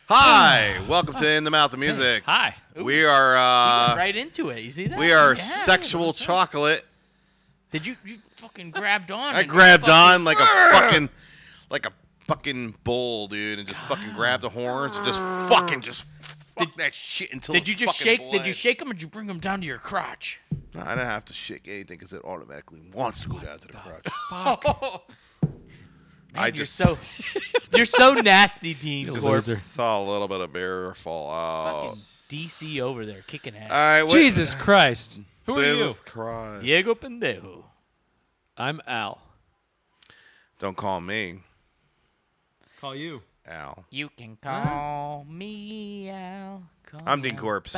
Hi, welcome to In the Mouth of Music. Hi. We are we went right into it. You see that? we are Yeah. sexual chocolate. Did you fucking grabbed on? I and grabbed fucking- on like a fucking bull, dude, and just fucking grabbed the horns and just fuck that shit until Did it you just fucking shake? bled. Did you shake them, or did you bring them down to your crotch? No, I don't have to shake anything because it automatically wants to go down to the crotch. Fuck. I you're just you're so nasty, Dean. just Corp. saw a little bit of beer fall out. Fucking DC over there kicking ass. All right, what, Jesus Christ. Who are you? Jesus Christ. Diego Pendejo. I'm Al. Don't call me Call you. Al. You can call me Al. Call I'm me Dean Al. Corpse.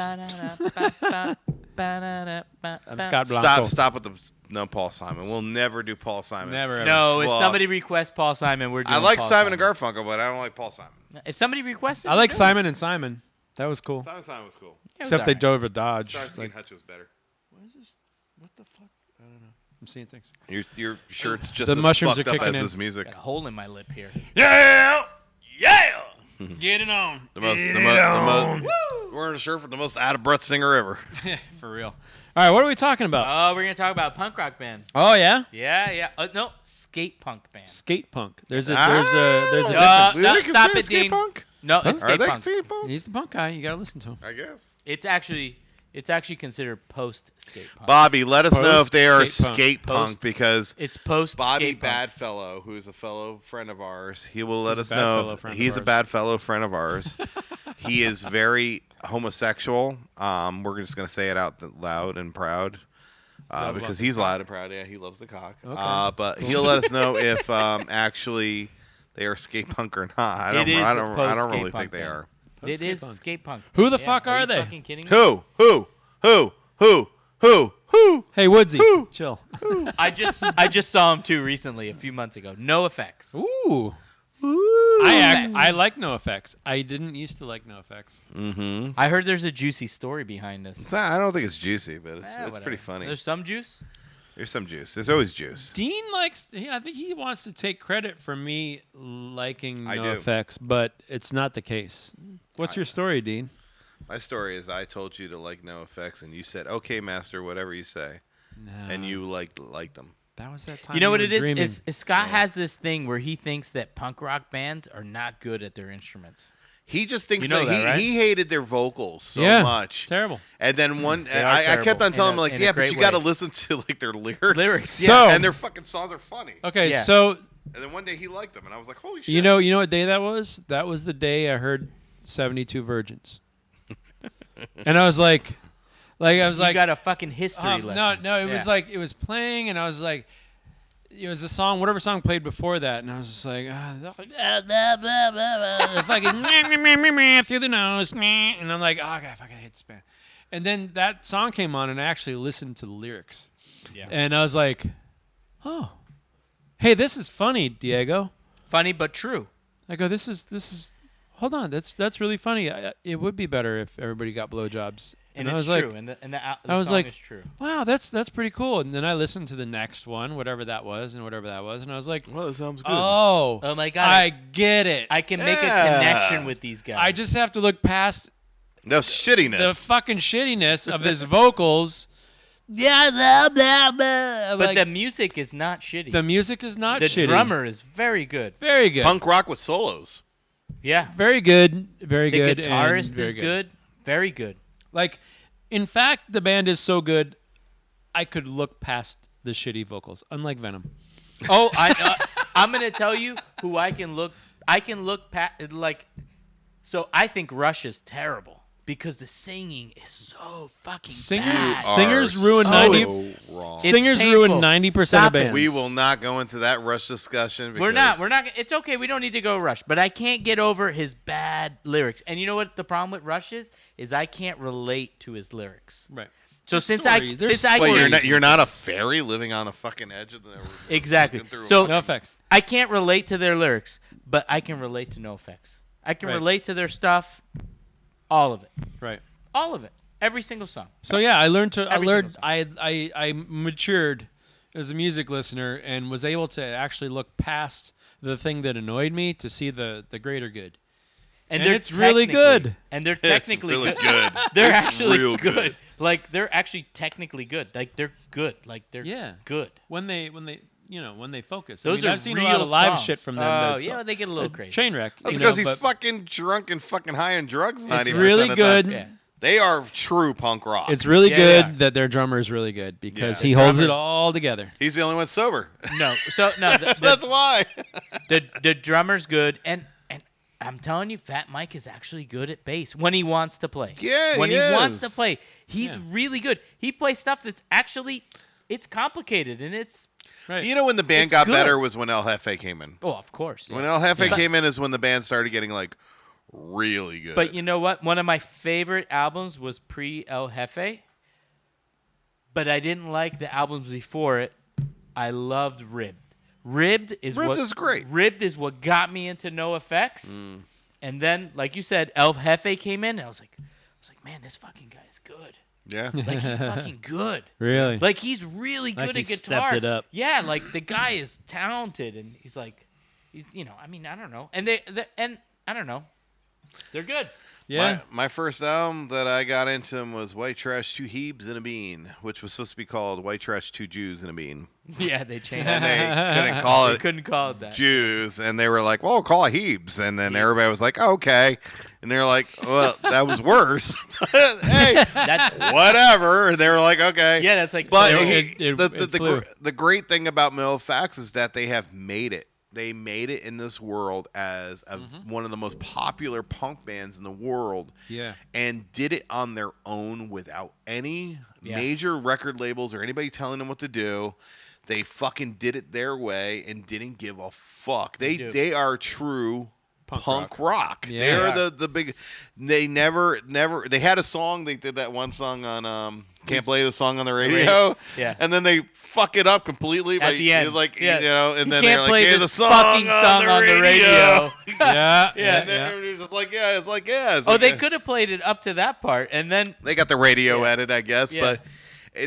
Ba-da-da-ba-ba, I'm Scott Stop Blanco. with the Paul Simon. We'll never do Paul Simon. Never ever. No, if Well, somebody requests Paul Simon, we're doing I like Paul Simon and Garfunkel, but I don't like Paul Simon. If somebody requests it, I we're like doing Simon and Simon. That was cool. Simon was cool. it. It was Except they alright. drove a Dodge. Starsky It's like, and Hutch was better. what is this? What the fuck? I don't know. I'm seeing things. You're sure it's just The as mushrooms fucked are up kicking as in. his music. Got a hole in my lip here. Yeah! Yeah! Get it on. The most, wearing a shirt for the most out of breath singer ever. For real. All right, what are we talking about? Oh, we're gonna talk about punk rock band. Oh, yeah? Yeah. No, skate punk band. Skate punk. There's a Uh, difference. Do no, they stop consider it, skate Dean. punk? No, it's Are skate they punk. skate punk? He's the punk guy. You got to listen to him. I guess. It's actually considered post skate punk. Bobby, let us know if they are Post-skate punk. skate punk Post- because It's post Bobby skate punk. Badfellow, who is a fellow friend of ours, he will let He's us a bad know. fellow If friend of he's a ours. bad fellow friend of ours. He is very homosexual. We're just going to say it out loud and proud. Because he's loud and proud. Yeah, he loves the cock. Okay. But he'll let us know if actually they are skate punk or not. I don't It is I a don't post-skate really think punk they band. are. It is punk. skate punk. Who the Yeah, fuck are you they? fucking kidding me? Who? Hey, Woodsy, chill. I just saw him too recently, a few months ago. NOFX. Ooh. I like NoFX. I didn't used to like NoFX. Mm-hmm. I heard there's a juicy story behind this. I don't think it's juicy, but it's Whatever. pretty funny. There's some juice. There's some juice. There's always juice. Dean likes. I think he wants to take credit for me liking I do. NoFX, but it's not the case. What's your story, Dean? My story is I told you to like NoFX, and you said, "Okay, master, whatever you say," No, and you liked them. that was that time. You know what were it is? dreaming. Is Scott has this thing where he thinks that punk rock bands are not good at their instruments. He just thinks You know that, right? he hated their vocals so Yeah, much. terrible. And then They are I kept terrible on telling in him a- like, in a yeah, but great you got to way. listen to like their lyrics. Lyrics, So- yeah. and their fucking songs are funny. Okay, Yeah. so And then one day he liked them, and I was like, holy shit. you know what day that was? That was the day I heard 72 Virgins, and I was like, You got a fucking history lesson. no, it was Yeah. like it was playing, and I was like, it was the song, whatever song played before that, and I was just like, fucking through the nose, and I'm like, oh, God, I fucking hate this band. And then that song came on, and I actually listened to the lyrics, Yeah. and I was like, oh, hey, this is funny, Diego. Funny but true. I go, this is. Hold on, that's really funny. It would be better if everybody got blowjobs. And I it's was true. like, And the I was song like, is true. wow, that's pretty cool. And then I listened to the next one, whatever that was, and I was like, Well, that sounds good. oh, Oh my God. I get it. I can make a Yeah. connection with these guys. I just have to look past No shittiness. the fucking shittiness of his vocals. Yeah, blah, blah. But Like, the music is not shitty. the music is not the shitty. drummer is very good. Very good. Punk rock with solos. Yeah. Very good. Very The good. guitarist and very is good. Very good. Like, in fact, the band is so good, I could look past the shitty vocals, unlike Venom. Oh, I'm gonna tell you who I can look past. Like, so I think Rush is terrible because the singing is so fucking bad. Singers ruin so 90 wrong. It's Singers painful. ruin 90% of Stop it. bands. We will not go into that Rush discussion. Because We're not. It's okay. We don't need to go Rush. But I can't get over his bad lyrics. And you know what the problem with Rush is I can't relate to his lyrics. Right. So There's story. Well, you're not a fairy living on a fucking edge of the Exactly. looking through a So No effects. I can't relate to their lyrics, but I can relate to NOFX. I can Right. relate to their stuff, all of it, Right. all of it, every single song. So yeah, I learned to. Every single song. I matured as a music listener and was able to actually look past the thing that annoyed me to see the greater good. And it's really good. And they're technically really good. They're It's actually real good. Like they're actually technically good. Like they're good. Like they're good. When they focus. Those I mean, are I've seen real a lot of live songs. shit from them. Oh, that's yeah, they get a little crazy. Train wreck. That's because because he's fucking drunk and fucking high on drugs. It's 90% really of the time. good. Yeah. They are true punk rock. It's really Yeah, good yeah. that their drummer is really good because Yeah. he The holds it drummers- all together. He's the only one sober. No. So no, That's why. the drummer's good, and I'm telling you, Fat Mike is actually good at bass when he wants to play. Yeah, when he he is. wants to play, he's Yeah. really good. He plays stuff that's actually it's complicated and it's Right. You know when the band It's got good. better was when El Jefe came in. of course. When yeah. El Jefe But- came in is when the band started getting like really good. But you know what? One of my favorite albums was pre El Jefe, but I didn't like the albums before it. I loved Ribbed. Ribbed is great. Ribbed is what got me into NoFX. And then, like you said, El Jefe came in, and I was like, man, this fucking guy's good. yeah. Like he's fucking good. Really? Like he's really Like good he at guitar. stepped it up. Yeah, like the guy is talented, and he's I mean, I don't know, and and I don't know, they're good. yeah. My first album that I got into them was White Trash, Two Hebes and a Bean, which was supposed to be called White Trash, Two Jews and a Bean. Yeah, they changed. And it. they couldn't call They it couldn't call it that. Jews, and they were like, "Well, we'll call it Hebes," and then everybody was like, "Okay," and they're like, "Well, that was worse." Hey, That's whatever. And they were like, "Okay." yeah, that's like. But It flew. the great thing about NoFX is that they have made it. They made it in this world as one of the most popular punk bands in the world. Yeah. And did it on their own without any major record labels or anybody telling them what to do. They fucking did it their way and didn't give a fuck. They are true punk rock. Yeah. They are Yeah. the big. They never. They had a song. They did that one song on. Can't play the song on the radio. Yeah. And then they fuck it up completely. At the end. Like Yeah. you know, and You then can't they're like, play "Hey, this the song fucking song on the radio." Yeah. And then everybody's just like, yeah, it's like, yeah. It's Oh, like, they could have played it up to that part, and then They got the radio edit, I guess, Yeah. but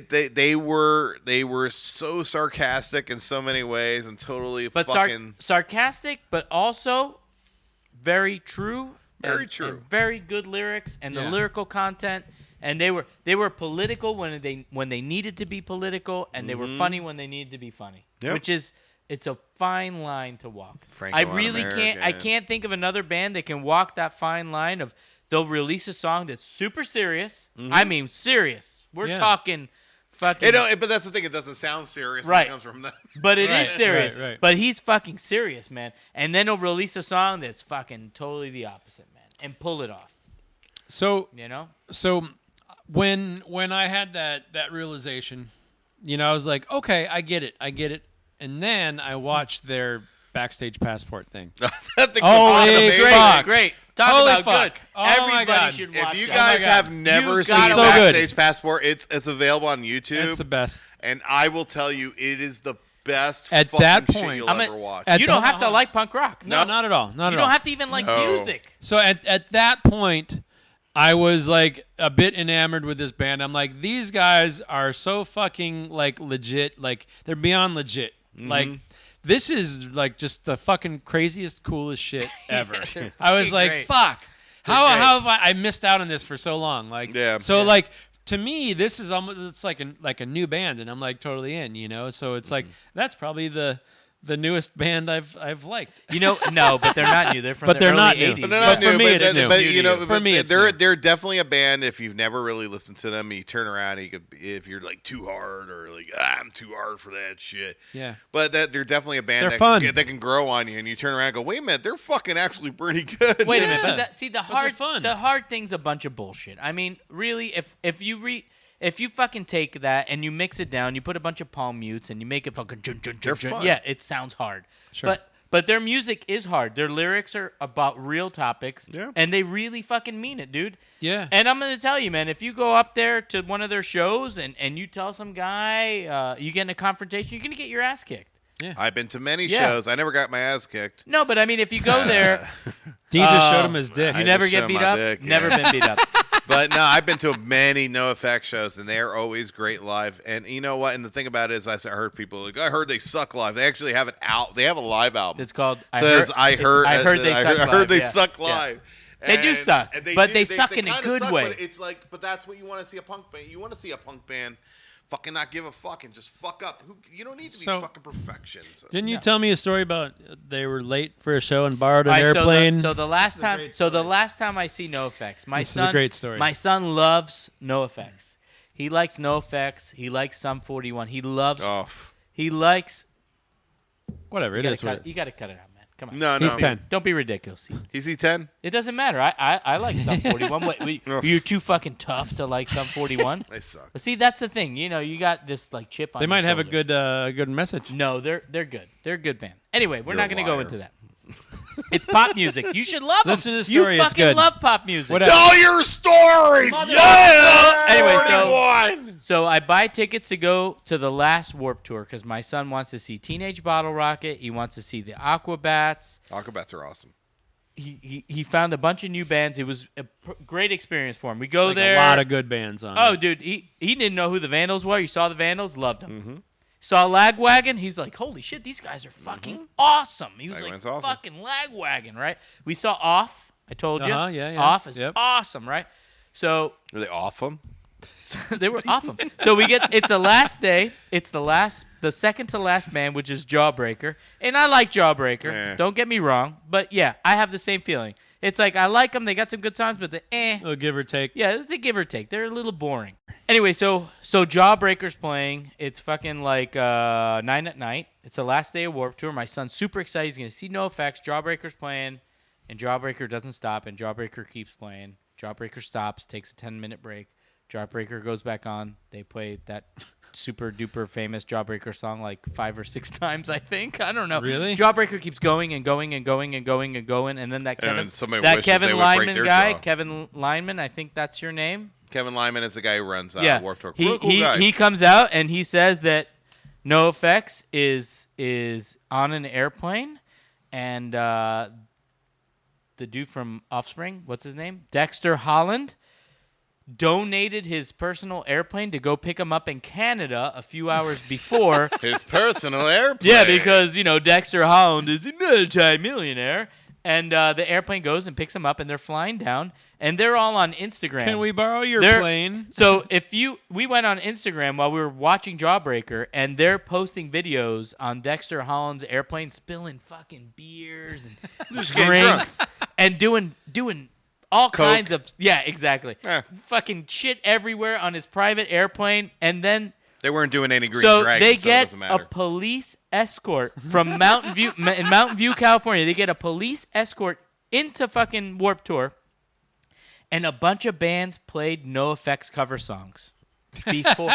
they were so sarcastic in so many ways and totally but fucking. sarcastic, but also very true. Very and- true. and very good lyrics and the Yeah. lyrical content. And they were political when they needed to be political, and they were funny when they needed to be funny. Yep. Which is it's a fine line to walk. Franco I on really America. I can't think of another band that can walk that fine line of they'll release a song that's super serious. I mean serious. We're Yeah. talking fucking But that's the thing; it doesn't sound serious Right. when it comes from them. but it is Right, serious. right. But he's fucking serious, man. And then he'll release a song that's fucking totally the opposite, man, and pull it off. So You know? when I had that realization, I was like, okay, I get it. And then I watched their backstage passport thing. That thing's Holy fucking amazing. fuck. Great. Talk Holy about fuck. good. Oh my Everybody God. should watch If you that. guys God. have never You seen gotta watch it. Backstage Passport, it's available on YouTube. It's the best. And I will tell you, it is the best At fucking that shit point- you'll I'm ever a- watch. At you the- don't have to like punk rock. No, not at all. Not You at all. don't have to even like No. music. So at that point, I was like a bit enamored with this band. I'm like, these guys are so fucking like legit. Like they're beyond legit. Like this is like just the fucking craziest, coolest shit ever. they're I was fucking like, great. fuck. How great. have I missed out on this for so long? Like, Yeah. So Yeah. like to me, this is almost it's like a new band, and I'm like totally in. So it's like that's probably the newest band I've liked. No, but they're not new. They're from But the they're early not new. 80s. But they're But not for new, me, it is new. but you know, For but me, it's they're new. they're definitely a band. If you've never really listened to them, you turn around, and you could, if you're like too hard or like I'm too hard for that shit. Yeah. But they're definitely a band They're that fun. That can grow on you, and you turn around and go, wait a minute, they're fucking actually pretty good. Wait a Yeah. minute, but see the they're fun. hard thing's a bunch of bullshit. I mean, really, if you fucking take that and you mix it down, you put a bunch of palm mutes and you make it fucking They're fun. yeah, it sounds hard. Sure. But their music is hard. Their lyrics are about real topics, Yeah. and they really fucking mean it, dude. Yeah. And I'm gonna tell you, man, if you go up there to one of their shows and you tell some guy you get in a confrontation, you're gonna get your ass kicked. I've been to many Yeah. shows. I never got my ass kicked. No, but I mean, if you go there, Dean just showed him his dick. you I never just get showed beat my up. dick, Never yeah. been beat up. But no, I've been to many NoFX shows, and they're always great live. And you know what? And the thing about it is, I heard people like, I heard they suck live. They actually have an out. They have a live album. It's called I heard I heard they suck I heard they live, yeah. suck Yeah. live. They do suck, but they suck in a kinda good suck, way. But it's like, but that's what you want to see a punk band. You want to see a punk band fucking not give a fuck and just fuck up. You don't need to be fucking perfection. So. Didn't you tell me a story about they were late for a show and borrowed an All right, airplane? So the last time I see NOFX, my This son, is a great story. My son loves NOFX. He likes NOFX. He likes Sum 41. He loves. Oh. He likes. Whatever, it is what it is. You got to cut it out, man. Come on. No. He's 10. Don't be ridiculous. He's E10? It doesn't matter. I like Sum 41. You're too fucking tough to like Sum 41. They suck. But see, that's the thing. You know, you got this like chip on. They might your have a shoulder. good message. No, they're good. They're a good band. Anyway, we're You're not a going to go liar. into that. It's pop music. You should love them. Listen to the story, You it's fucking good. love pop music. Whatever. Tell your story! Yeah! Anyway, so I buy tickets to go to the last Warped Tour because my son wants to see Teenage Bottle Rocket. He wants to see the Aquabats. Aquabats are awesome. He found a bunch of new bands. It was a great experience for him. We go Like there. a lot of good bands on. Oh, it. dude, he didn't know who the Vandals were. You saw the Vandals, loved them. Mm-hmm. Saw Lagwagon, he's like, holy shit, these guys are fucking awesome. He was Lagwagon's like, awesome. fucking Lagwagon, right? We saw Off, I told you. Yeah. Off is Yep. awesome, right? So Are they off them? they were awesome. So it's the last day. It's the second to last band, which is Jawbreaker. And I like Jawbreaker. Eh. Don't get me wrong. But yeah, I have the same feeling. It's like, I like them. They got some good songs, but Oh, give or take. yeah, it's a give or take. They're a little boring. Anyway, so Jawbreaker's playing. It's fucking like 9 at night. It's the last day of Warped Tour. My son's super excited. He's going to see NOFX. Jawbreaker's playing, and Jawbreaker doesn't stop, and Jawbreaker keeps playing. Jawbreaker stops, takes a 10-minute break. Jawbreaker goes back on. They play that super duper famous Jawbreaker song like 5 or 6 times, I think. I don't know. Really? Jawbreaker keeps going and going and going and going and going, and then that And somebody that wishes Kevin they would break Lyman their guy, jaw. Kevin Lyman, I think that's your name. Kevin Lyman is the guy who runs Warped Tour. He, Real cool he, guy. he comes out and he says that NOFX is on an airplane, and the dude from Offspring, what's his name? Dexter Holland, donated his personal airplane to go pick him up in Canada a few hours before. His personal airplane. Yeah, because, Dexter Holland is a multi-millionaire. And the airplane goes and picks him up, and they're flying down, and they're all on Instagram. Can we borrow your They're- plane? So we went on Instagram while we were watching Jawbreaker, and they're posting videos on Dexter Holland's airplane, spilling fucking beers and Just getting drinks, and doing all Coke. kinds of exactly, Eh. fucking shit everywhere on his private airplane, and then. They weren't doing any green So dragons, they so it get doesn't a matter. police escort from Mountain View, in Mountain View, California. They get a police escort into fucking Warped Tour, and a bunch of bands played NOFX cover songs. Before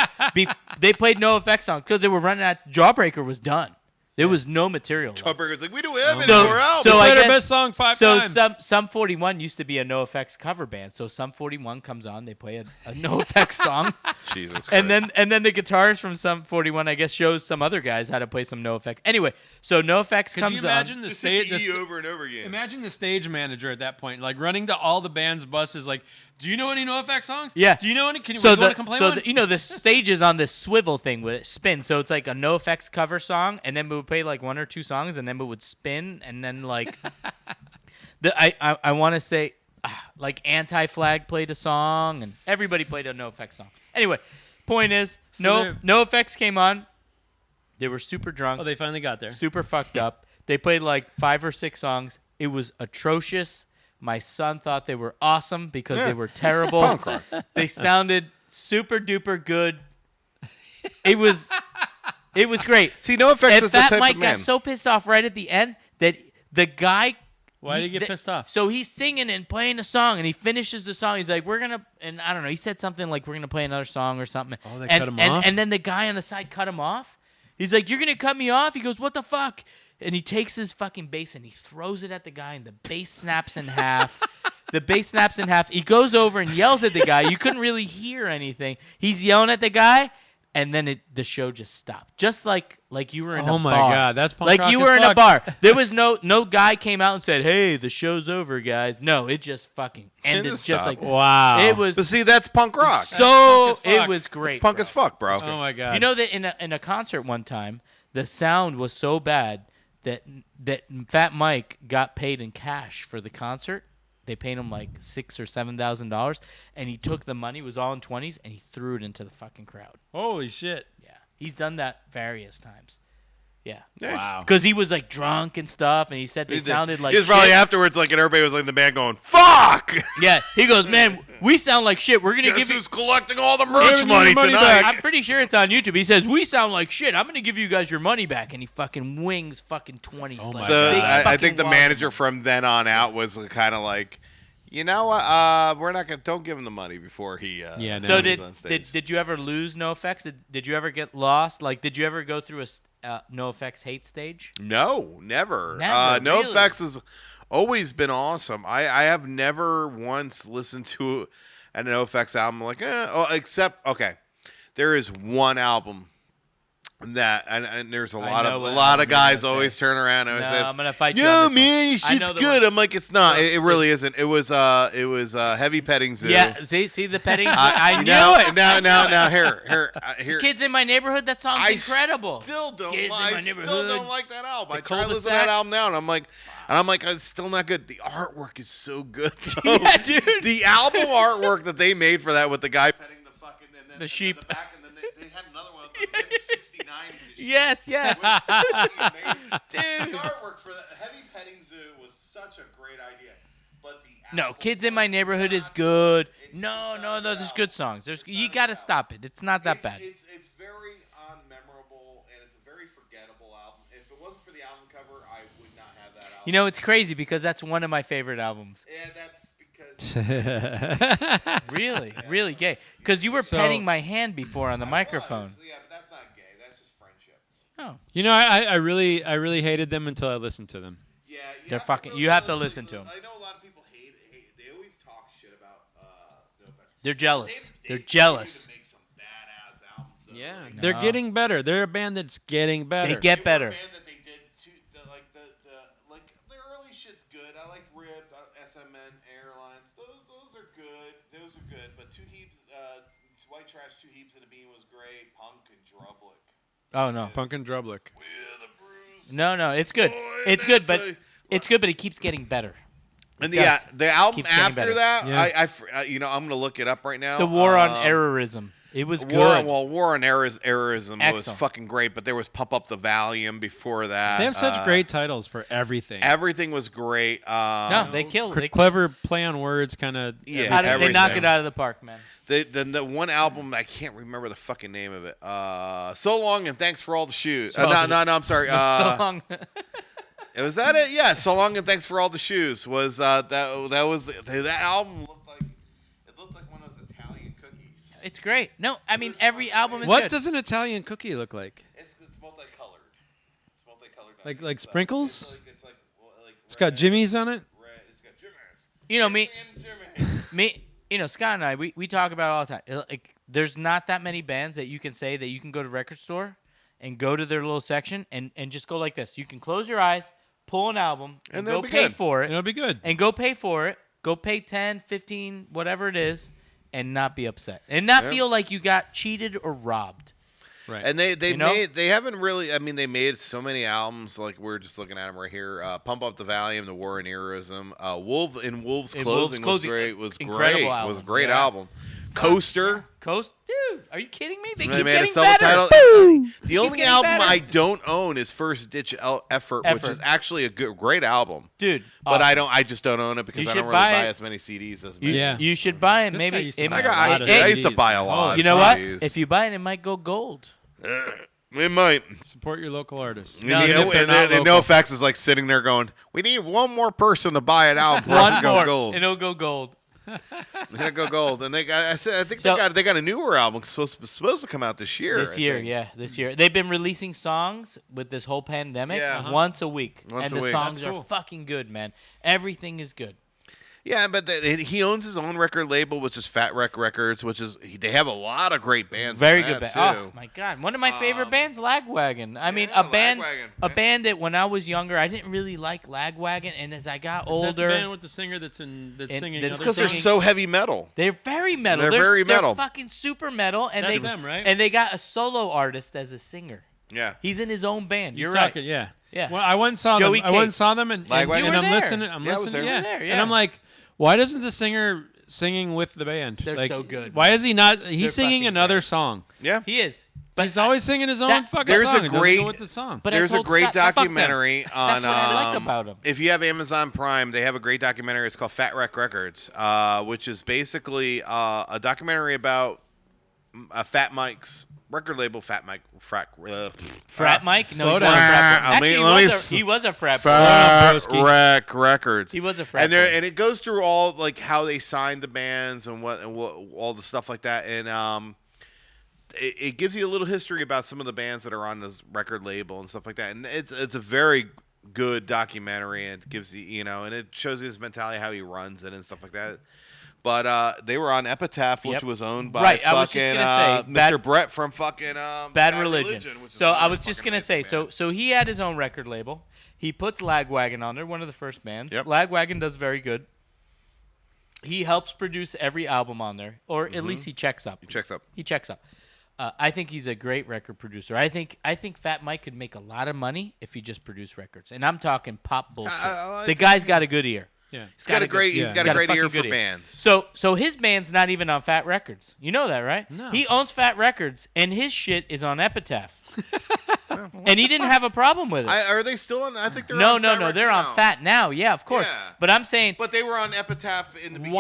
they played NOFX songs because they were running out. Jawbreaker was done. There was no material left. Jawbreaker's like, we don't have any So- more albums. so I Played our guess- best song 5 So times. Sum 41 used to be a NOFX cover band. So Sum 41 comes on, they play a NOFX song, Jesus Christ. and then the guitarist from Sum 41, I guess, shows some other guys how to play some NOFX. Anyway, so NOFX Could comes you imagine on. the Just hit stage? the E over and over again. Imagine the stage manager at that point, like running to all the band's buses, like, "Do you know any NoFX songs? Yeah. Do you know any? Can you So want to complain one?" the stage is on this swivel thing where it spins. So it's like a NoFX cover song, and then we would play like 1 or 2 songs, and then it would spin, and then like I want to say like Anti-Flag played a song, and everybody played a NoFX song. Anyway, point is, So NoFX came on. They were super drunk, Oh, they finally got there. super fucked up. They played like 5 or 6 songs. It was atrocious. My son thought they were awesome because Yeah. they were terrible. Punk rock. They sounded super duper good. It was great. See, NoFX And is the Fat type Mike of man. got so pissed off right at the end that the guy. Why did he get pissed off? So he's singing and playing a song, and he finishes the song. He's like, "We're gonna," and I don't know. He said something like, "We're gonna play another song" or something. Oh, they and, cut him and, off? And then the guy on the side cut him off. He's like, "You're gonna cut me off?" He goes, "What the fuck?" And he takes his fucking bass and he throws it at the guy, and the bass snaps in half. The bass snaps in half. He goes over and yells at the guy. You couldn't really hear anything. He's yelling at the guy, and then the show just stopped. Just like you were in a bar. Oh my God, that's punk like rock you as were in a fuck. bar. There was no guy came out and said, "Hey, the show's over, guys." No, it just fucking ended just just stopped. like Wow. It was But see, that's punk rock. so. punk as It fuck. was great. It's punk bro. as fuck, bro. Oh my God. You know that in a concert one time, the sound was so bad that Fat Mike got paid in cash for the concert. they paid him like $6,000 or $7,000, and he took the money, it was all in 20s, and he threw it into the fucking crowd. Holy shit. Yeah, he's done that various times. Yeah. Wow. Because he was like drunk and stuff, and he said they sounded like He was probably shit. afterwards, like, and everybody was like in the band going, "Fuck!" Yeah, he goes, man, we sound like shit. We're gonna Guess give you. who's collecting all the merch giving you money your money tonight? back. I'm pretty sure it's on YouTube. He says we sound like shit. I'm gonna give you guys your money back, and he fucking wings fucking 20s. Oh my like, So big I fucking think the wad. manager from then on out was kind of like, you know what? We're not gonna. Don't give him the money before he. Yeah, no. So he's on stage. did you ever lose NoFX? Did you ever get lost? Like, did you ever go through a NoFX hate stage? No, never. Never, No really? Effects has always been awesome. I have never once listened to an NoFX album like, except okay, there is one album that, and there's a lot know of what guys album you're gonna always say. turn around and No, says, I'm gonna fight you on "Yo, this one. man, your I know shit's the good." one. I'm like, it's not. No, It really isn't. It was Heavy Petting Zoo. Yeah, see the petting. I knew now, it. Now, here. Kids in my neighborhood. That song's incredible. Still don't. Kids in I my still neighborhood. don't like that album. I The try to listen to cul-de-sac. that album now, and I'm like, it's still not good. The artwork is so good. Though. Yeah, dude. The album artwork that they made for that with the guy petting the fucking and then The sheep. in the back, and then they had another one with the M69. Yes, yes. Dude, Dude. the artwork for that Heavy Petting Zoo was such a great idea, but the No, album Kids in My was Neighborhood is not good. It's No, just no, not no. a There's good good album. songs. It's You not a gotta good stop it. It's not that bad. It's very unmemorable and it's a very forgettable album. If it wasn't for the album cover, I would not have that album. You know, it's crazy because that's one of my favorite albums. Yeah, that's because Really gay. Because you were So- petting my hand before on the microphone. Yeah, but that's not gay. That's just friendship. Oh, You know, I really hated them until I listened to them. Yeah, They're fucking- you have to listen to 'em. I know a lot of people hate. They always talk shit about NoFX. they're jealous. They're They jealous. need to make some badass albums. Though. Yeah, Like, they're No. getting better. They're a band that's getting better. They get they were a better. band that they did too, like the early shit's good. I like Ribbed, SMN, Airlines. Those are good. Those are good. But Two Heaps, White Trash, Two Heaps and a Bean was great. Punk and Drublick. Oh no. Punk and Drublick. We're the Bruise. No, it's good. Boy, It's good, that's but a- it's good, but it keeps getting better. And does. the album Keeps getting after better. that, Yeah. I'm gonna look it up right now. The War on Errorism. It was good. War on Errorism was Excellent. fucking great, but there was Pump Up the Volume before that. They have such great titles for everything. Everything was great. No, they kill. Clever play on words, kind of. Yeah. They knock everything. it out of the park, man. The one album I can't remember the fucking name of it. So Long and Thanks for All the Shoes. So- No, I'm sorry. So long. Was that it? Yeah, So Long and Thanks for All the Shoes was that album looked like one of those Italian cookies. It's great. No, I mean every album is What good. does an Italian cookie look like? It's multicolored. It's multicolored. Like sprinkles? It's like It's got Jimmy's on it. red. It's got Jimmy's. You know me. Jimmy. Scott and I, we talk about it all the time. Like, there's not that many bands that you can say that you can go to the record store and go to their little section and just go like this. You can close your eyes, pull an album, and And go they'll be pay good. for it. It'll be good. And go pay for it. Go pay 10, 15, whatever it is, and not be upset. And not Yeah. feel like you got cheated or robbed. Right. And they You know? they haven't really. I mean, they made so many albums. Like we're just looking at them right here. Pump Up the Volume, The War and Heroism. Wolves In Wolves' Closing was Closing, great. Was incredible great. album. Was a great Yeah. album. Coaster. Coast, dude, are you kidding me? They They keep made a getting self-titled- better. The only getting album better. I don't own is First Ditch Effort, which is actually a great album. Dude, But awesome. I just don't own it because You I don't should really buy buy it. as many CDs as You, me. Yeah. you should buy it. This guy Maybe used to it buy might- a lot of I used to CDs, buy a man. lot. You know what? CDs. If you buy it, it might go gold. It might. Support your local artists. No, And if they're not No Effects is like sitting there going, "We need one more person to buy it out for us to One go more, gold." and it'll go gold. They go gold, and I think So- they got a newer album supposed to come out this year. This I year, think. yeah, this year. They've been releasing songs with this whole pandemic Yeah. once a week, Once and a the week. songs That's are cool. fucking good, man. Everything is good. Yeah, but he owns his own record label, which is Fat Wreck Records, which is they have a lot of great bands. Very in good that, band. too. Oh my god, one of my favorite bands, Lagwagon. I mean, yeah, a Lagwagon. band that when I was younger, I didn't really like Lagwagon, and as I got Is that the older, band with the singer that's And singing that's other because they're songs? so heavy metal. they're very metal. They're very metal. They're fucking super metal, and That's they them, right? and they got a solo artist as a singer. Yeah. He's in his own band. You're You right. talking, yeah. Yeah. Well, I once saw Joey them. I Cake. once saw them, and Lagwagon? You and were I'm there. listening. I'm Yeah, I was listening. there. Yeah. You were there, And yeah. I'm like, Why doesn't the singer singing with the band? They're so good. Why is he not? He's They're singing fucking another great. song. Yeah. He is. But He's always singing his own that- fucking there's song. a It doesn't great- go with the song. But I There's a told great Scott, fuck them. documentary on. That's what I like about him. If you have Amazon Prime, they have a great documentary. It's called Fat Wreck Records, which is basically a documentary about Fat Mike's record label. Fat Mike Frat Mike? No, Slow he's down. not a frat boy. Let me- Actually, let me he was a frat boy. Fat Broski. Wreck Records. He was a frat and boy. and it goes through all like how they signed the bands and what all the stuff like that, and it gives you a little history about some of the bands that are on this record label and stuff like that, and it's a very good documentary, and it gives you and it shows you his mentality, how he runs it and stuff like that. But they were on Epitaph, which Yep. was owned by Right, I was just fucking gonna say, Mr. Brett from fucking Bad Religion. which is So I another was just fucking gonna say, amazing so band. so he had his own record label. He puts Lagwagon on there, one of the first bands. Yep. Lagwagon does very good. He helps produce every album on there, or at least he checks up. He checks up. He checks up. I think he's a great record producer. I think Fat Mike could make a lot of money if he just produced records, and I'm talking pop bullshit. I the think guy's got a good ear. Yeah. He's got a great yeah. he's got a great fucking ear for good bands. So his band's not even on Fat Records. You know that, right? No. He owns Fat Records, and his shit is on Epitaph. And he didn't have a problem with it. Are they still on? I think they're no, on no, Fat no. Wreck They're now. on Fat now. Yeah, of course. Yeah. But I'm saying But they were on Epitaph in the beginning.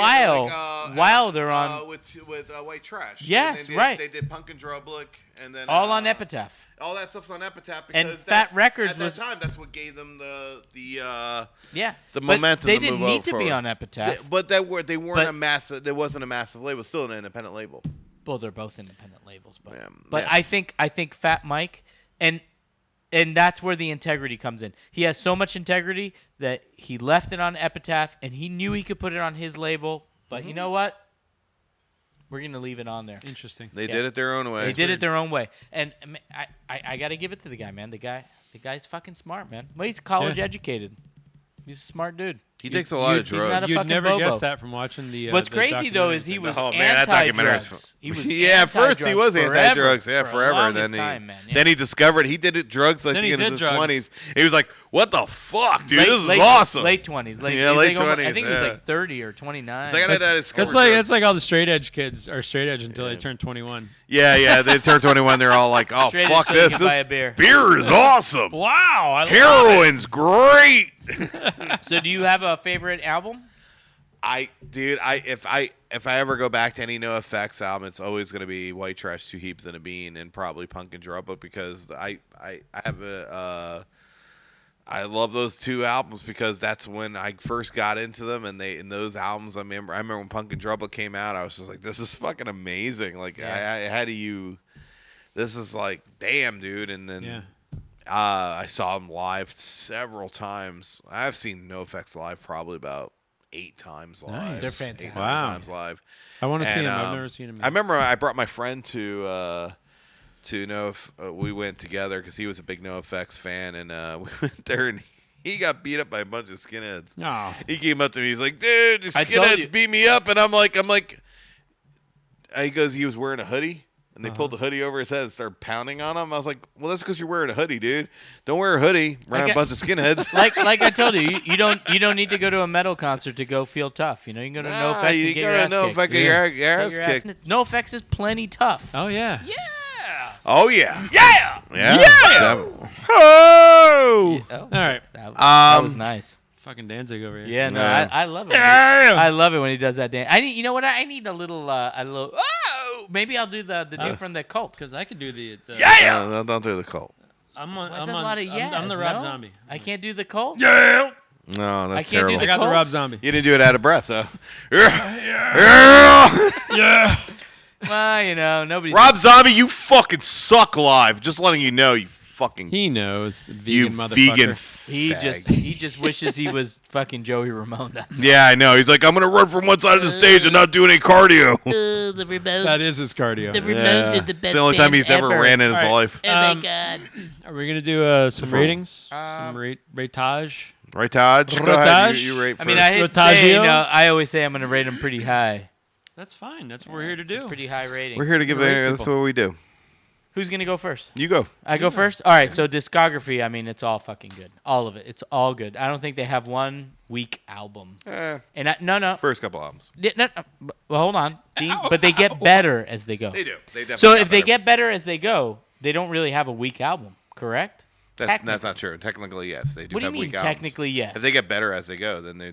while they're on- with White Trash. Yes, And they right. They did Punk and Drublick, and then all on Epitaph. All that stuff's on Epitaph And because Fat Records at that was- time that's what gave them the Yeah. the But momentum they to didn't move need to forward. be on Epitaph. But they weren't But- a massive. There wasn't a massive label. Still an independent label. Well, they're both independent labels, but Yeah. I think Fat Mike and that's where the integrity comes in. He has so much integrity that he left it on Epitaph, and he knew he could put it on his label. But you know what? We're gonna leave it on there. Interesting. They did it their own way. They did it their own way, and I got to give it to the guy, man. The guy's fucking smart, man. Well, he's college educated. He's a smart dude. He takes a lot of he's not drugs. a You'd fucking never bobo. guess that from watching the. What's the crazy though documentary is he thing. was Oh, man, that documentary is anti-drugs. He was Yeah, at first he was anti-drugs anti-drugs, yeah, for the forever. And longest then time, man. Yeah. then he discovered he did drugs like Then he in did his drugs. 20s. He was like, "What the fuck, dude? Late- this is late- awesome." Late 20s. Yeah, he's late like almost- I 20s, think he was yeah. like 30 or 29. It's like, I had to discover That's drugs. like all the straight edge kids are straight edge until they turn 21. Yeah, they turn 21. They're all like, "Oh, Straight fuck edge so you this! can buy This a beer." beer is awesome. Wow, I love it. Heroin's great." So do you have a favorite album? If I ever go back to any NoFX album, it's always going to be White Trash, Two Heaps, and a Bean, and probably Punk and Drublick, because I love those two albums because that's when I first got into them, and those albums. I remember when Punk and Drublick came out, I was just like, this is fucking amazing. Like, how do you? This is like, damn, dude. And then I saw them live several times. I've seen NoFX live probably about 8 times live. Nice. They're fantastic. 8 or 9 Wow. times live. I want to see And, him. I've never seen him. I remember I brought my friend to we went together because he was a big NoFX fan, and we went there, and he got beat up by a bunch of skinheads. Oh. He came up to me, he's like, "Dude, the I told you. skinheads beat me up," and I'm like, he goes, he was wearing a hoodie. And they pulled the hoodie over his head and started pounding on him. I was like, "Well, that's because you're wearing a hoodie, dude. Don't wear a hoodie around a bunch of skinheads." Like I told you, you don't need to go to a metal concert to go feel tough. You know, you can go to NoFX you and get go your to ass NoFX kicked. and get your ass Get your kicked. NoFX is plenty tough. Oh yeah. Yeah. Oh yeah, Yeah. yeah. Oh. Oh, All right. that was nice. Fucking Danzig over here. Yeah, no, Yeah. I love it. I love it when he does that dance. You know what? I need a little. Oh, maybe I'll do the dude from the Cult. Because I could do the No, don't do the cult. I'm on. That's I'm a on. lot of I'm the yes, Rob no? Zombie. I can't do the Cult. Yeah. No, that's I can't do terrible. I got the Cult? Rob Zombie. You didn't do it out of breath, though. Yeah. Well, nobody's. Rob Zombie, you fucking suck live. Just letting you know, you fucking He knows. The you vegan motherfucker. vegan. He fag. just wishes he was fucking Joey Ramone. That's Yeah, I know. He's like, I'm gonna run from one side of the stage and not do any cardio. The Ramones. That is his cardio. The Ramones Yeah. are the best It's the only time band he's ever ran in his All right. life. Oh my Um, god. Are we gonna do some ratings? Some ratage? Right, Todd? Go ahead. Rotage? You rate I first. mean, I hate to say, Rotagio? I always say I'm going to rate him pretty high. That's fine. That's what we're here to do. Pretty high rating. We're here to give Rate it. That's people. what we do. Who's going to go first? You go. I go first? All right, so discography, I mean, it's all fucking good. All of it. It's all good. I don't think they have one weak album. No. First couple albums. No, well, hold on. But they get better as they go. They do. They definitely So got if they better. get better as they go, they don't really have a weak album, correct? That's not true. Technically, yes, they do. What do you have mean? weak albums. Technically, yes. If they get better as they go, then they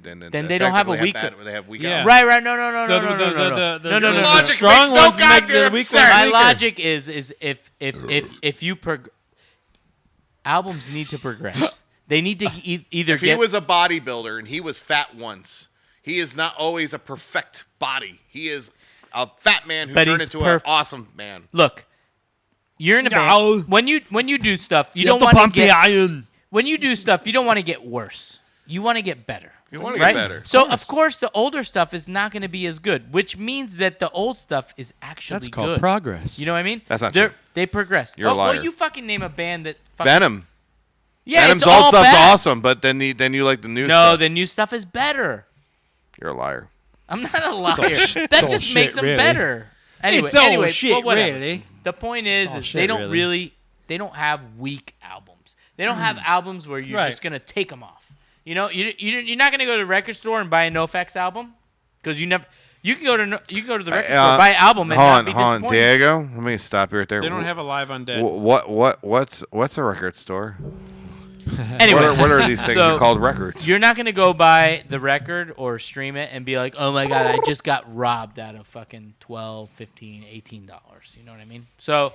don't have a weak. They have weak Yeah. albums. Right. No. The No. logic strong makes no ones make the goddamn weak sense. ones My weaker. logic is if you albums need to progress. They need to either If get. he was a bodybuilder and he was fat once, he is not always a perfect body. He is a fat man who But turned he's into an awesome man. Look, you're in a No. band. When you do stuff, you have don't to want pump to the get. iron. When you do stuff, you don't want to get worse. You want to get better. You want to right? get better. So of course the older stuff is not going to be as good, which means that the old stuff is actually That's called good. progress. You know what I mean? That's not They're- true. They progress. You're a liar. Well, you fucking name a band that fucking, Venom. Yeah, Venom's it's all old stuff's bad. awesome, but then you like the new No, stuff. the new stuff is better. You're a liar. I'm not a liar. all That all just shit, makes them really. better. Anyway, It's all anyway, shit, well, whatever. really. The point is all they shit, don't really. they don't have weak albums. They don't have albums where you're Right. just gonna take them off. You know, you're not gonna go to the record store and buy a NoFX album because you can go to the record store, buy an album, and not be Hold on, disappointed. Diego. Let me stop you right there. They don't have a live undead. What's a record store? Anyway, What are these things so called records? you're not gonna go buy the record or stream it and be like, oh my god, I just got robbed out of fucking $12, $15, $18. You know what I mean? So,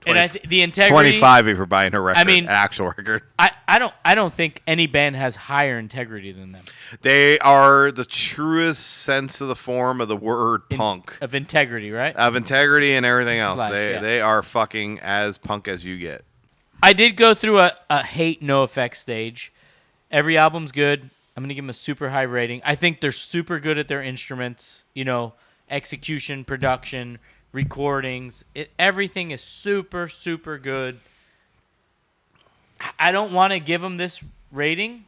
and the integrity. 25 if you're buying a record. I mean- an actual record. I don't think any band has higher integrity than them They are the truest sense of the form of the word punk. of integrity, right? Of integrity and everything else. Slash, yeah. They are fucking as punk as you get. I did go through a hate NoFX stage. Every album's good. I'm gonna give them a super high rating. I think they're super good at their instruments. You know, execution, production, recordings. Everything is super, super good. I don't want to give them this rating,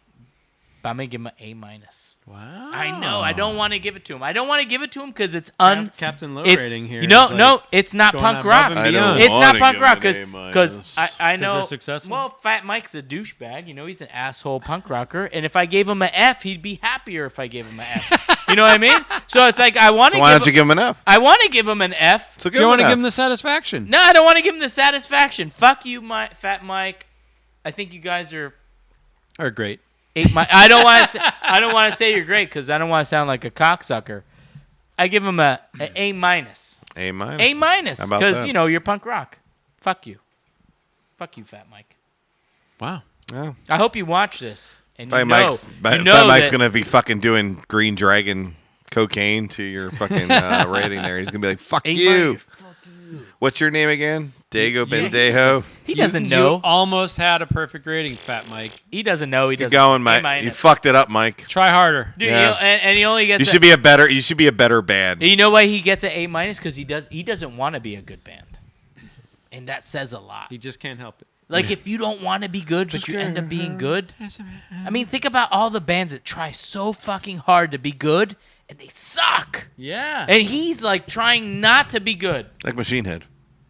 but I'm gonna give them an A minus. Wow. I know. I don't want to give it to him. I don't want to give it to him because it's Captain Low it's, rating here. You know, is like no, it's not going punk above rock. and beyond. It's not wanna punk give rock it an because A-. I know. they're successful? Well, Fat Mike's a douchebag. You know, he's an asshole punk rocker. And if I gave him an F, he'd be happier if I gave him an F. You know what I mean? So it's like I want to. So why don't you give him an F? I want to give him an F. So Do you want to an give F. them the satisfaction? No, I don't want to give him the satisfaction. Fuck you, Fat Mike. I think you guys are. Or great. I don't want to. I don't want to say you're great because I don't want to sound like a cocksucker. I give him a A minus. A minus. A minus How about because that? you know you're punk rock. Fuck you, Fat Mike. Wow. Yeah. I hope you watch this and Fat you know, Mike's, you know Fat Mike's that- gonna be fucking doing Green Dragon cocaine to your fucking rating there. He's gonna be like, "Fuck A you." minus. What's your name again? Diego Bendejo. He doesn't know. You almost had a perfect rating, Fat Mike. He doesn't know. He Keep doesn't. going, A Mike. minus. You fucked it up, Mike. Try harder. Dude, Yeah. and he only gets. You should be a better band. You know why he gets an A minus? Because he doesn't want to be a good band, and that says a lot. He just can't help it. Like if you don't want to be good, but you end up being good. I mean, think about all the bands that try so fucking hard to be good and they suck. Yeah. And he's like trying not to be good. Like Machine Head.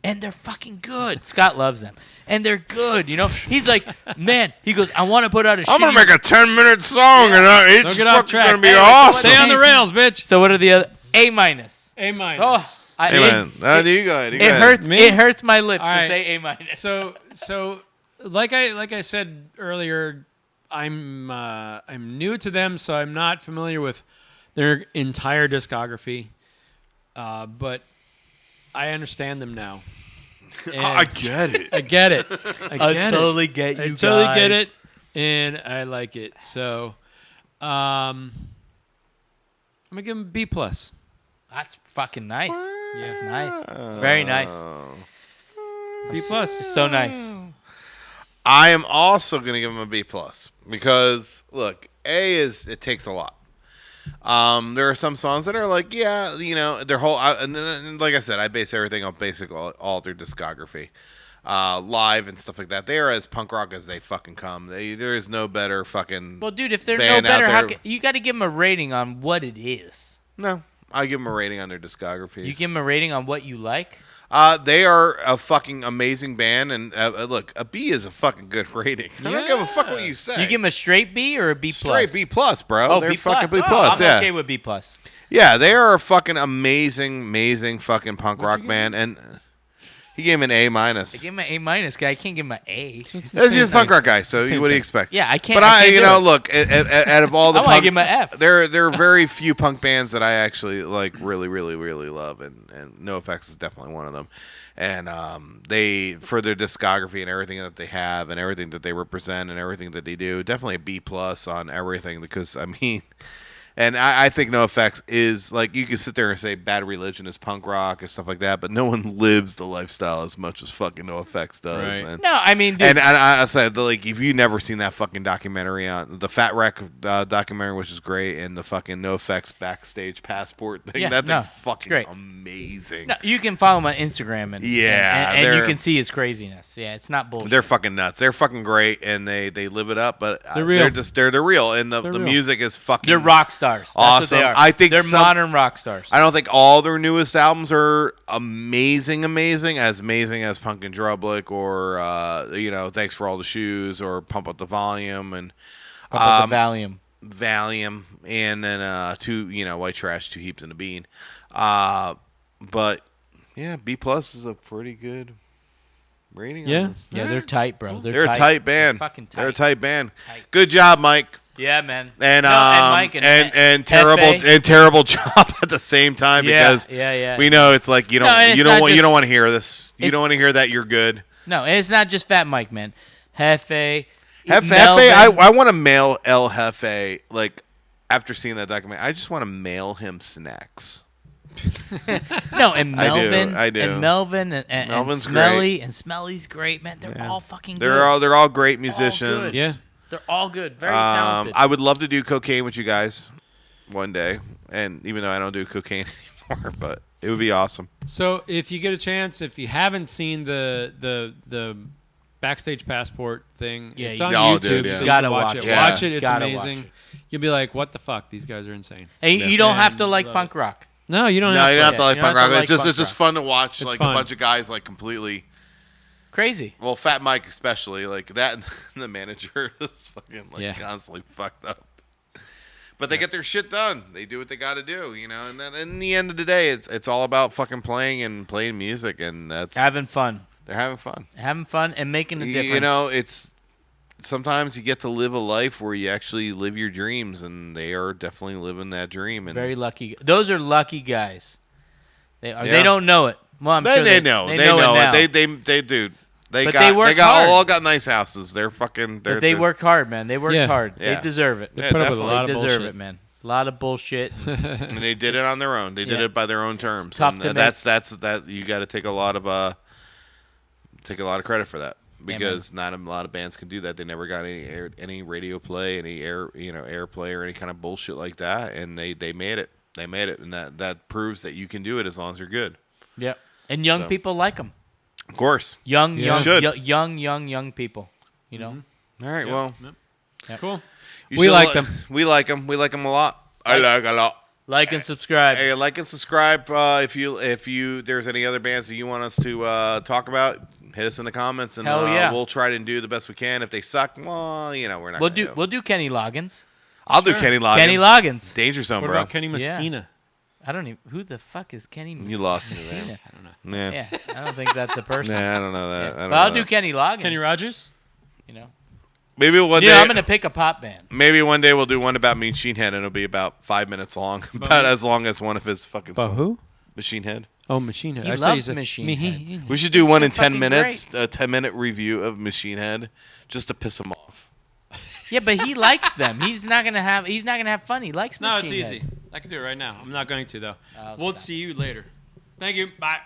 And they're fucking good. Scott loves them. And they're good, you know? He's like, man, he goes, I want to put out a I'm shitty... gonna make a 10-minute song and it's Don't get off fucking track. gonna be Anyway, awesome. Stay on the rails, bitch. So what are the other... A minus. A minus. Oh, Hey, man. You go ahead. You go it ahead. hurts. Me? It hurts my lips All to right. say A minus. So like I said earlier, I'm new to them, so I'm not familiar with their entire discography. But I understand them now. And I get it. I get it. I get it. get I totally get it, and I like it. So, I'm gonna give them B plus. That's fucking nice. That's nice. Very nice. B plus. So nice. I am also going to give him a B plus because look, it takes a lot. There are some songs that are like, yeah, you know, their whole and like I said, I base everything on all their discography, live and stuff like that. They are as punk rock as they fucking come. There is no better fucking. Well, dude, if they're no band out better, there. you got to give them a rating on what it is. No, I give them a rating on their discography. You give them a rating on what you like? They are a fucking amazing band, and look, a B is a fucking good rating. I don't give a fuck what you say. You give them a straight B or a B+? Straight B+, bro. Oh, They're B+. fucking B+. I'm Yeah. okay with B+. Yeah, they are a fucking amazing fucking punk rock band, and he gave him an A-. I gave him an A-, guy. I can't give him an A. He's a punk rock guy, so what do you expect? Yeah, I can't. But I can't look, out of all the I want to punk, give him an F. there are very few punk bands that I actually like, really love, and NOFX is definitely one of them. And they, for their discography and everything that they have and everything that they represent and everything that they do, definitely a B+ on everything. Because I mean. And I think NOFX is, like, you can sit there and say Bad Religion is punk rock and stuff like that, but no one lives the lifestyle as much as fucking NOFX does. Right. And, No, I mean, dude. and I said, like, if you've never seen that fucking documentary on the Fat Wreck documentary, which is great, and the fucking NOFX backstage passport thing, Yeah, that thing's it's fucking great. amazing. No, you can follow him on Instagram and you can see his craziness. Yeah, it's not bullshit. They're fucking nuts. They're fucking great, and they live it up. But They're real. they're real, and the real. music is fucking. They're rock stars. That's awesome. What they are. I think they're modern rock stars. I don't think all their newest albums are amazing as Punk and Drublick or Thanks for All the Shoes or Pump Up the Volume and Pump Up the Valium and then White Trash, Two Heaps and a Bean. But yeah, B+ is a pretty good rating. Yeah. On this. Yeah, they're tight, bro. They're a tight band. They're fucking tight. They're a tight band. Tight. Good job, Mike. Yeah, man. And Mike and FA. terrible job at the same time because we know it's like you don't want to hear this. You don't want to hear that you're good. No, and it's not just Fat Mike, man. Hefe. I want to mail El Jefe, like, after seeing that documentary. I just want to mail him snacks. No, and Melvin. I do. And Melvin and Melvin's Smelly. great. And Smelly's great, man. They're all fucking They're good. they're all great musicians. All good. Yeah. They're all good. Very talented. I would love to do cocaine with you guys one day, and even though I don't do cocaine anymore, but it would be awesome. So if you get a chance, if you haven't seen the backstage passport thing, it's on YouTube. Dude, yeah. So You you gotta can watch watch it. it. Yeah. Watch it. It's Gotta amazing. watch it. You'll be like, "What the fuck? These guys are insane." And you don't have to And like love punk rock. No, you don't. No, have you to. don't have to like You don't punk have to rock. like It's punk just rock. fun to watch, It's like fun. a bunch of guys like completely. Crazy. Well, Fat Mike especially, like that, and the manager is fucking constantly fucked up. But they get their shit done. They do what they got to do, And then in the end of the day, it's all about fucking playing music, and that's Having fun. they're having fun. Having fun and making a difference. It's sometimes you get to live a life where you actually live your dreams, and they are definitely living that dream. And Very lucky. Those are lucky guys. They are. Yeah. They don't know it. Well, I'm sure they know. They They know know it now. it. They do. They But got. they work hard. all got nice houses. They're fucking. But they worked hard, man. They worked Yeah. hard. Yeah. They deserve it. Yeah, Put up with a definitely. lot They of deserve bullshit. it, man. A lot of bullshit. And they did it on their own. They did Yeah. it by their own terms. tough And to that's that. You got to take a lot of credit for that because not a lot of bands can do that. They never got any radio play, any airplay or any kind of bullshit like that, and they made it. They made it, and that proves that you can do it as long as you're good. Yep. And young So. people like them. Of course. Young people. You know. All right. Yep. Well, Yep. Cool. you We should like li- them. We like them. We like them a lot. I like a lot. Like and subscribe. Hey, like and subscribe. If you there's any other bands that you want us to talk about, hit us in the comments, and Hell yeah. we'll try to do the best we can. If they suck, well, we're not. We'll do Kenny Loggins. I'll do Kenny Loggins. Kenny Loggins. Danger Zone, What bro. about Kenny Yeah. Messina? I don't even. Who the fuck is Kenny? You lost me Messina? there. I don't know. Yeah. Yeah, I don't think that's a person. Nah, I don't know that. I don't But I'll know do that. Kenny Loggins. Kenny Rogers? You know. Maybe one day. I'm gonna pick a pop band. Maybe one day we'll do one about Machine Head, and it'll be about 5 minutes long, about as long as one of his fucking. About songs. who? Machine Head. Oh, Machine Head. He I said loves he's a- Machine me- Head. We should do one in fucking 10 minutes, a 10-minute review of Machine Head, just to piss him off. Yeah, but he likes them. He's not gonna have fun. He likes No, Machine it's Head. easy. I can do it right now. I'm not going to, though. Oh, We'll stop. see you later. Thank you. Bye.